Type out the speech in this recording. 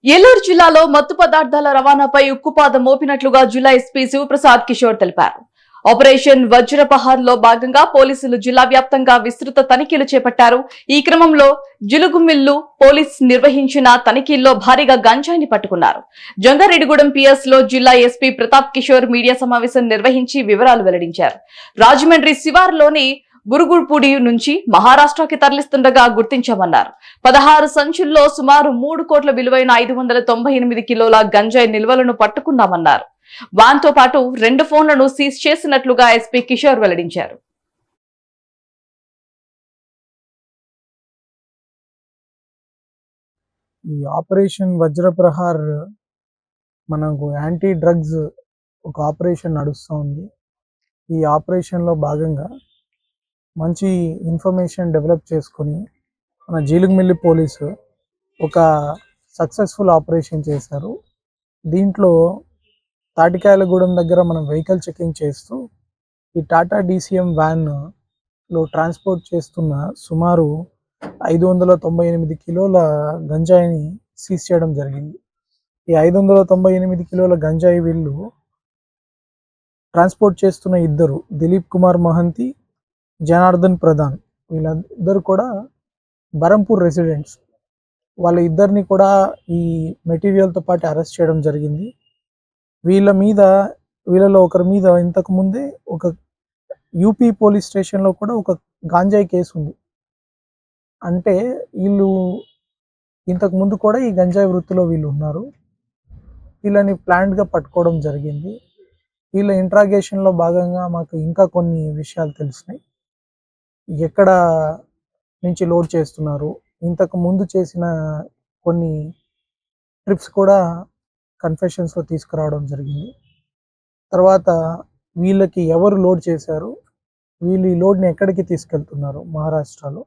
ఏలూరు జిల్లాలో మత్తు పదార్థాల రవాణాపై ఉక్కుపాదం మోపినట్లుగా జిల్లా ఎస్పీ శివప్రసాద్ కిషోర్ తెలిపారు. ఆపరేషన్ వజ్రపహార్ లో భాగంగా పోలీసులు జిల్లా వ్యాప్తంగా విస్తృత తనిఖీలు చేపట్టారు. ఈ క్రమంలో జిలుగుమిల్లు పోలీస్ నిర్వహించిన తనిఖీల్లో భారీగా గంజాయిని పట్టుకున్నారు. జంగారెడ్డిగూడెం పిఎస్ లో జిల్లా ఎస్పీ ప్రతాప్ కిషోర్ మీడియా సమావేశం నిర్వహించి వివరాలు వెల్లడించారు. రాజమండ్రి శివార్లోని బురుగుపూడి నుంచి మహారాష్ట్రకి తరలిస్తుండగా గుర్తించామన్నారు. 16 సంచుల్లో సుమారు 3 కోట్ల విలువైన 598 కిలోల గంజాయి నిల్వలను పట్టుకున్నామన్నారు. వాన్తో పాటు 2 ఫోన్లను సీజ్ చేసినట్లుగా ఎస్పీ కిషోర్ వెల్లడించారు. ఈ ఆపరేషన్ వజ్రప్రహార్ మనకు యాంటీ డ్రగ్స్ ఒక ఆపరేషన్ నడుస్తూ ఉంది. ఈ ఆపరేషన్లో భాగంగా మంచి ఇన్ఫర్మేషన్ డెవలప్ చేసుకొని మన జీలుగుమిల్లి పోలీసు ఒక సక్సెస్ఫుల్ ఆపరేషన్ చేశారు. దీంట్లో తాటికాయలగూడెం దగ్గర మనం వెహికల్ చెకింగ్ చేస్తూ ఈ టాటా DCM వ్యాన్లో ట్రాన్స్పోర్ట్ చేస్తున్న సుమారు 598 కిలోల గంజాయిని సీజ్ చేయడం జరిగింది. ఈ 598 కిలోల గంజాయి వీళ్ళు ట్రాన్స్పోర్ట్ చేస్తున్న ఇద్దరు దిలీప్ కుమార్ మహంతి, జనార్దన్ ప్రధాన్, వీళ్ళిద్దరు కూడా బరంపూర్ రెసిడెంట్స్. వాళ్ళ ఇద్దరిని కూడా ఈ మెటీరియల్తో పాటు అరెస్ట్ చేయడం జరిగింది. వీళ్ళలో ఒకరి మీద ఇంతకు ముందే ఒక యూపీ పోలీస్ స్టేషన్లో కూడా ఒక గాంజాయి కేసు ఉంది. అంటే వీళ్ళు ఇంతకు ముందు కూడా ఈ గంజాయి వృత్తిలో వీళ్ళు ఉన్నారు. వీళ్ళని ప్లాన్డ్గా పట్టుకోవడం జరిగింది. వీళ్ళ ఇంట్రాగేషన్లో భాగంగా మాకు ఇంకా కొన్ని విషయాలు తెలిసినాయి. ఎక్కడ నుంచి లోడ్ చేస్తున్నారు, ఇంతకు ముందు చేసిన కొన్ని ట్రిప్స్ కూడా కన్ఫెషన్స్లో తీసుకురావడం జరిగింది. తర్వాత వీళ్ళకి ఎవరు లోడ్ చేశారు, వీళ్ళు ఈ లోడ్ని ఎక్కడికి తీసుకెళ్తున్నారు, మహారాష్ట్రలో